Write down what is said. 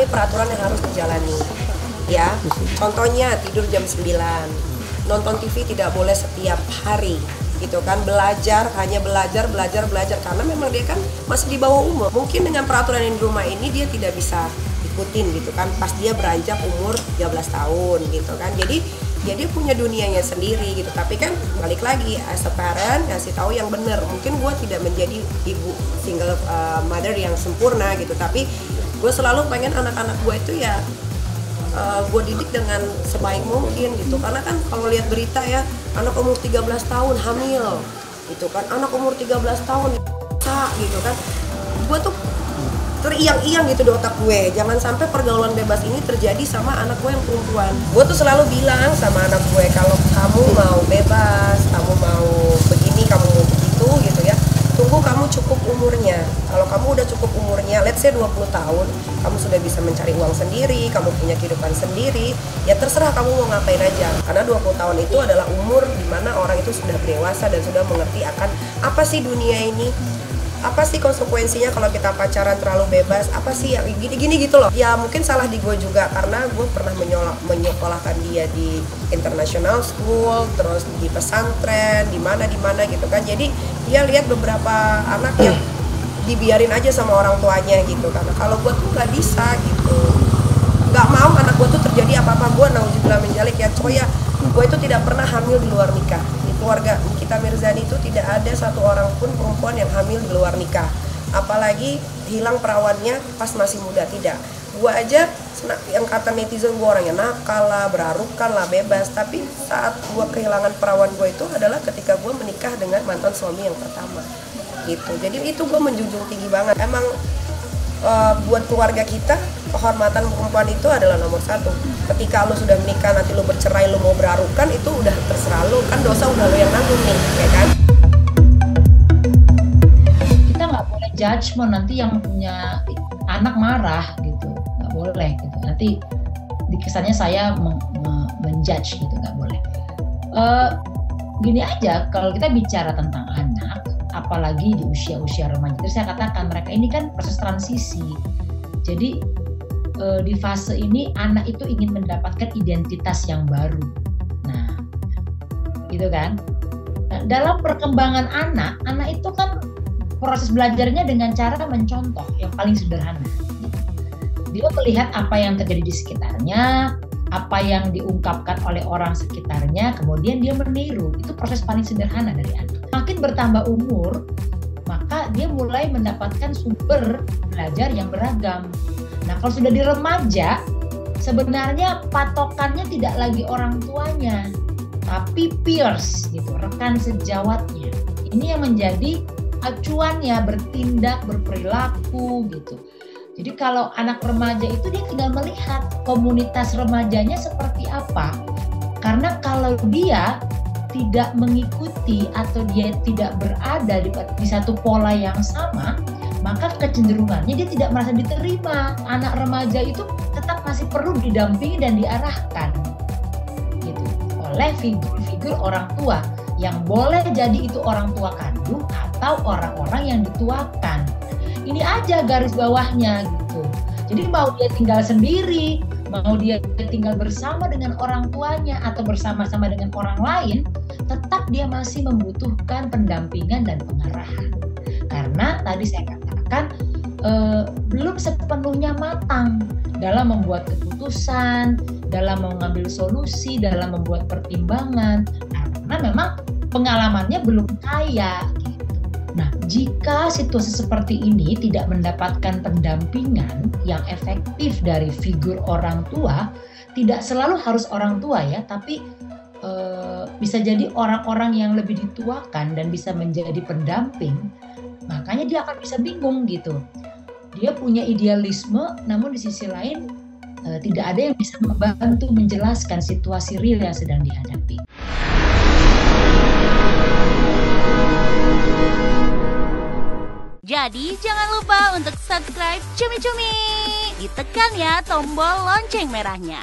peraturan yang harus dijalani. Ya, contohnya tidur jam 9, nonton TV tidak boleh setiap hari, gitu kan. Belajar, hanya belajar karena memang dia kan masih di bawah umur. Mungkin dengan peraturan yang di rumah ini dia tidak bisa ikutin gitu kan pas dia beranjak umur 13 tahun gitu kan. Jadi dia punya dunianya sendiri gitu. Tapi kan balik lagi as a parent ngasih tahu yang benar. Mungkin gue tidak menjadi ibu single mother yang sempurna gitu, tapi gue selalu pengen anak-anak gue itu ya gue didik dengan sebaik mungkin gitu. Karena kan kalau lihat berita ya, anak umur 13 tahun hamil gitu kan, anak umur 13 tahun gitu kan, gue tuh teriang-iang gitu di otak gue. Jangan sampai pergaulan bebas ini terjadi sama anak gue yang perempuan. Gue tuh selalu bilang sama anak gue, kalau kamu mau bebas, kamu mau begini, kamu mau begitu gitu ya, tunggu kamu cukup umurnya. Kalau kamu udah cukup umurnya, let's say 20 tahun, kamu sudah bisa mencari uang sendiri, kamu punya kehidupan sendiri, ya terserah kamu mau ngapain aja. Karena 20 tahun itu adalah umur dimana orang itu sudah dewasa dan sudah mengerti akan apa sih dunia ini, apa sih konsekuensinya kalau kita pacaran terlalu bebas, apa sih yang gini-gini gitu loh. Ya mungkin salah di gue juga, karena gue pernah menyekolahkan dia di international school, terus di pesantren, di mana gitu kan. Jadi dia lihat beberapa anak yang dibiarin aja sama orang tuanya gitu. Karena kalau gue tuh nggak bisa gitu, nggak mau anak gue tuh terjadi apa-apa. Gue nauzubillah min dzalik ya coy ya, gue itu tidak pernah hamil di luar nikah. Keluarga Nikita Mirzani itu tidak ada satu orang pun perempuan yang hamil di luar nikah, apalagi hilang perawannya pas masih muda. Tidak, gue aja yang kata netizen gue orangnya nakal lah, berarukan lah, bebas. Tapi saat gue kehilangan perawan gue itu adalah ketika gue menikah dengan mantan suami yang pertama gitu. Jadi itu gue menjunjung tinggi banget. Emang buat keluarga kita, kehormatan perempuan itu adalah nomor satu. Ketika lo sudah menikah, nanti lo bercerai, lo mau berarukan, itu udah terserah lo, kan dosa udah lo yang nanggung nih, ya kan? Kita nggak boleh judgement, nanti yang punya anak marah gitu, nggak boleh gitu. Nanti dikesannya saya menjudge gitu, nggak boleh. Gini aja, kalau kita bicara tentang anak, apalagi di usia-usia remaja, terus saya katakan mereka ini kan proses transisi. Jadi di fase ini anak itu ingin mendapatkan identitas yang baru. Nah, gitu kan. Nah, dalam perkembangan anak itu kan proses belajarnya dengan cara mencontoh yang paling sederhana. Dia melihat apa yang terjadi di sekitarnya, apa yang diungkapkan oleh orang sekitarnya, kemudian dia meniru. Itu proses paling sederhana dari anak. Makin bertambah umur, maka dia mulai mendapatkan sumber belajar yang beragam. Nah, kalau sudah di remaja, sebenarnya patokannya tidak lagi orang tuanya, tapi peers gitu, rekan sejawatnya. Ini yang menjadi acuannya bertindak, berperilaku gitu. Jadi kalau anak remaja itu dia tinggal melihat komunitas remajanya seperti apa. Karena kalau dia tidak mengikuti atau dia tidak berada di satu pola yang sama, maka kecenderungannya dia tidak merasa diterima. Anak remaja itu tetap masih perlu didampingi dan diarahkan gitu oleh figur-figur orang tua yang boleh jadi itu orang tua kandung atau orang-orang yang dituakan. Ini aja garis bawahnya gitu. Jadi mau dia tinggal sendiri, mau dia tinggal bersama dengan orang tuanya atau bersama-sama dengan orang lain, tetap dia masih membutuhkan pendampingan dan pengarahan. Karena tadi saya katakan belum sepenuhnya matang dalam membuat keputusan, dalam mengambil solusi, dalam membuat pertimbangan, karena memang pengalamannya belum kaya. Nah, jika situasi seperti ini tidak mendapatkan pendampingan yang efektif dari figur orang tua, tidak selalu harus orang tua ya, tapi bisa jadi orang-orang yang lebih dituakan dan bisa menjadi pendamping, makanya dia akan bisa bingung gitu. Dia punya idealisme, namun di sisi lain tidak ada yang bisa membantu menjelaskan situasi real yang sedang dihadapi. Jadi jangan lupa untuk subscribe Cumi Cumi. Ditekan ya tombol lonceng merahnya.